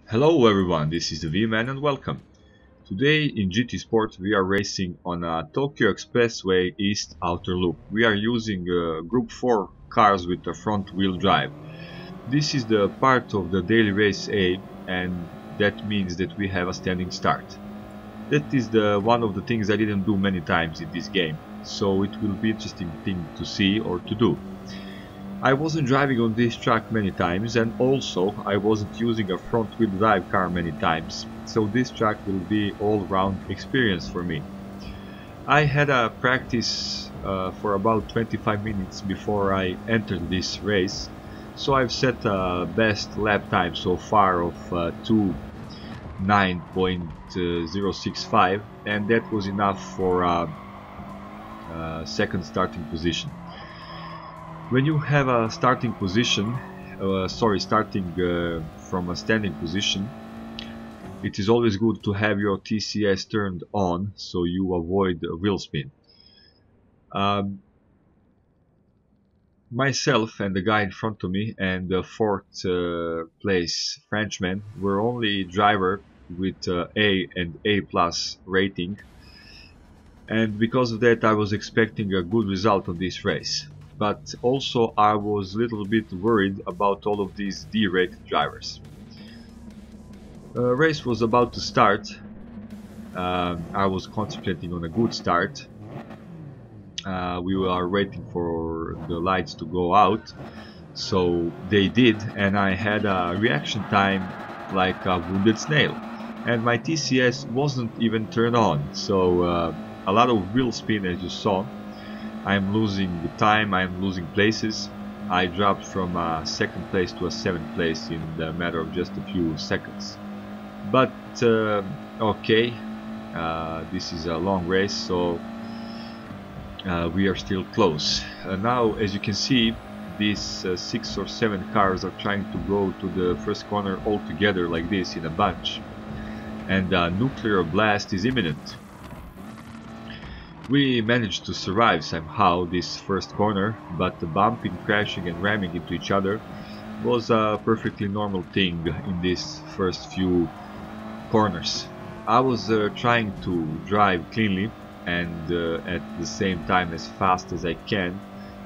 Hello everyone, this is the V-Man and welcome. Today in GT Sport we are racing on a Tokyo Expressway East Outer Loop. We are using Group 4 cars with a front wheel drive. This is the part of the daily race A, and that means that we have a standing start. That is one of the things I didn't do many times in this game, so it will be interesting thing to see or to do. I wasn't driving on this track many times, and also I wasn't using a front wheel drive car many times, so this track will be all round experience for me. I had a practice for about 25 minutes before I entered this race, so I've set a best lap time so far of 2:09.065, and that was enough for a second starting position. When you have a starting position, starting from a standing position, it is always good to have your TCS turned on so you avoid wheel spin. Myself and the guy in front of me and the fourth place Frenchman were only driver with A and A plus rating, and because of that I was expecting a good result on this race. But also I was a little bit worried about all of these D-rated drivers. The race was about to start. I was concentrating on a good start. We were waiting for the lights to go out, so they did, and I had a reaction time like a wounded snail, and my TCS wasn't even turned on, so a lot of wheel spin, as you saw. I'm losing the time, I'm losing places. I dropped from a second place to a seventh place in the matter of just a few seconds. But okay, this is a long race, so we are still close. Now, as you can see, these 6 or 7 cars are trying to go to the first corner all together like this in a bunch, and a nuclear blast is imminent. We managed to survive somehow this first corner, but the bumping, crashing and ramming into each other was a perfectly normal thing in these first few corners. I was trying to drive cleanly and at the same time as fast as I can,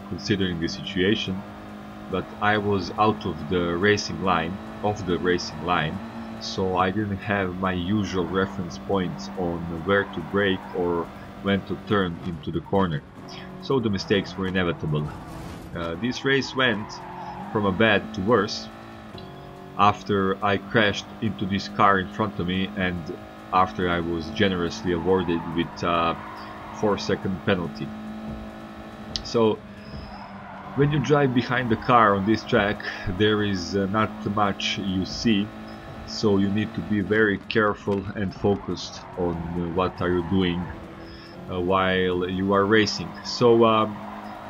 considering the situation, but I was out of the racing line, so I didn't have my usual reference points on where to brake or when to turn into the corner, so the mistakes were inevitable. This race went from a bad to worse after I crashed into this car in front of me, and after I was generously awarded with a 4-second penalty. So when you drive behind the car on this track, there is not much you see, so you need to be very careful and focused on what are you doing while you are racing. So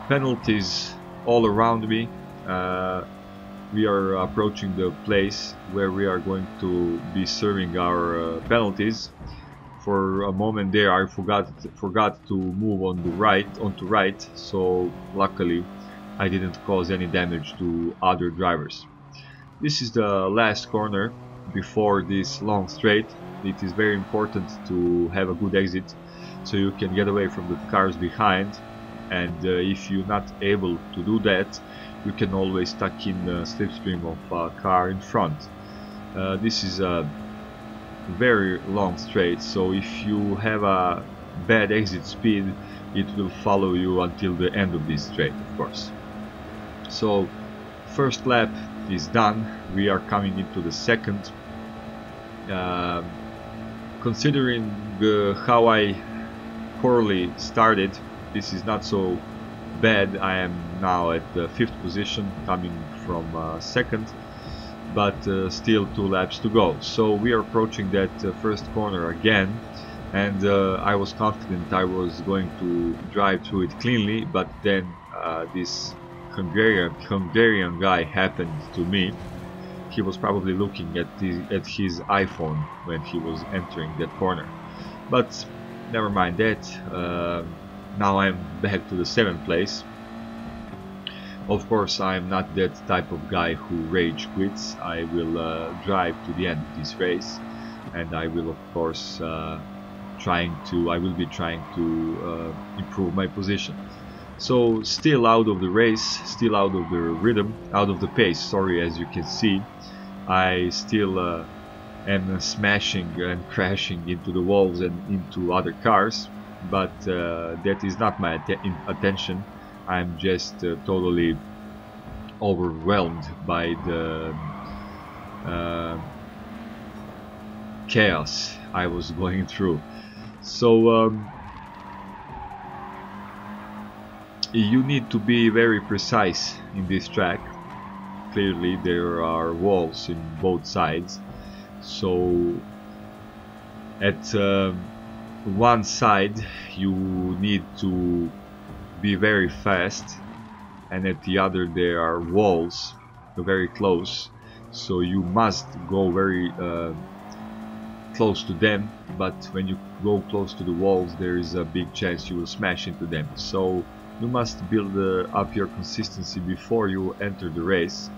penalties all around me. We are approaching the place where we are going to be serving our penalties. For a moment there I forgot to move onto right, so luckily I didn't cause any damage to other drivers. This is the last corner before this long straight. It is very important to have a good exit so you can get away from the cars behind, and if you're not able to do that, you can always stuck in the slipstream of a car in front. This is a very long straight, so if you have a bad exit speed, it will follow you until the end of this straight, of course. So first lap is done, we are coming into the second. Considering how I poorly started, this is not so bad. I am now at the 5th position, coming from second, but still 2 laps to go. So we are approaching that first corner again, and I was confident I was going to drive through it cleanly, but then this Hungarian guy happened to me. He was probably looking at his iPhone when he was entering that corner, but never mind that. Now I'm back to the 7th place. Of course, I'm not that type of guy who rage quits. I will drive to the end of this race, and I will, of course, I will be trying to improve my position. So still out of the race, still out of the rhythm, out of the pace, sorry, as you can see, I still am smashing and crashing into the walls and into other cars, but that is not my attention. I'm just totally overwhelmed by the uh, chaos I was going through. So you need to be very precise in this track. Clearly there are walls in both sides, so at one side you need to be very fast, and at the other there are walls very close, so you must go very close to them, but when you go close to the walls there is a big chance you will smash into them. So you must build up your consistency before you enter the race,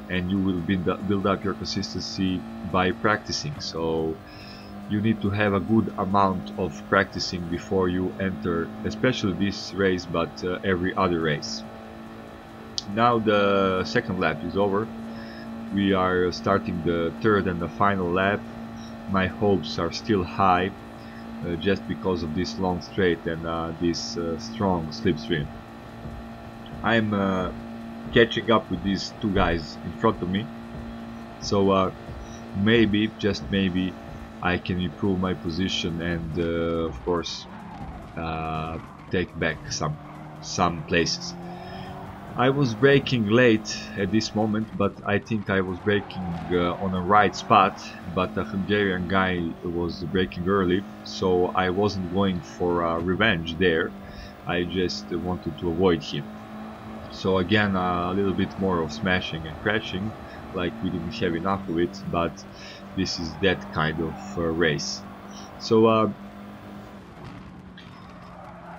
and you will build up your consistency by practicing. So you need to have a good amount of practicing before you enter, especially this race, but every other race. Now the second lap is over. We are starting the third and the final lap. My hopes are still high, just because of this long straight and this strong slipstream. I'm catching up with these two guys in front of me, so maybe, just maybe, I can improve my position and of course take back some places. I was braking late at this moment, but I think I was braking on a right spot, but a Hungarian guy was braking early, so I wasn't going for revenge there. I just wanted to avoid him. So again, a little bit more of smashing and crashing, like we didn't have enough of it, but this is that kind of race. So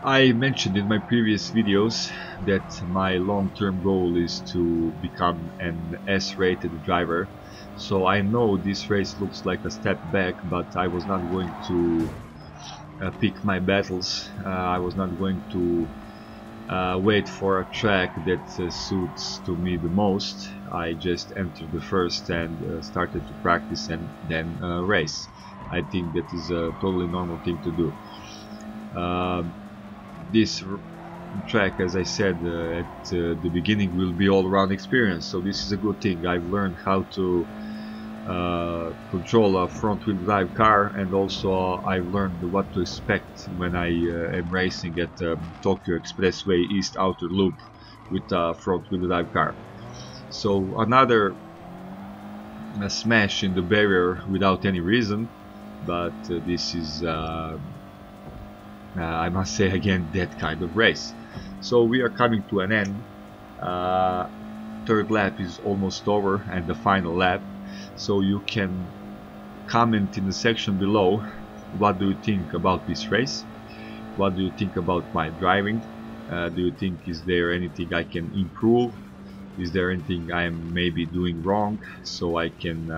I mentioned in my previous videos that my long-term goal is to become an S-rated driver. So I know this race looks like a step back, but I was not going to pick my battles. I was not going to wait for a track that suits to me the most. I just entered the first and started to practice and then race. I think that is a totally normal thing to do. This track, as I said at the beginning, will be all-around experience, so this is a good thing. I've learned how to control a front-wheel drive car, and also I've learned what to expect when I am racing at Tokyo Expressway East Outer Loop with a front-wheel drive car. So another smash in the barrier without any reason, but this is I must say again, that kind of race. So we are coming to an end. Third lap is almost over and the final lap. So you can comment in the section below, what do you think about this race? What do you think about my driving? Do you think, is there anything I can improve? Is there anything I'm maybe doing wrong, so I can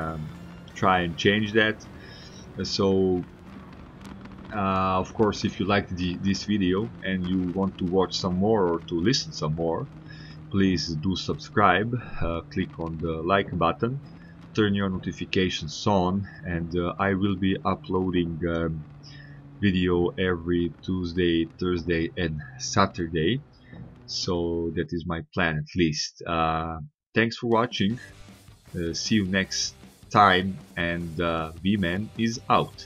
try and change that? Of course, if you liked this video and you want to watch some more or to listen some more, please do subscribe, click on the like button, turn your notifications on, and I will be uploading video every Tuesday, Thursday and Saturday, so that is my plan at least. Thanks for watching, see you next time, and V-Man is out.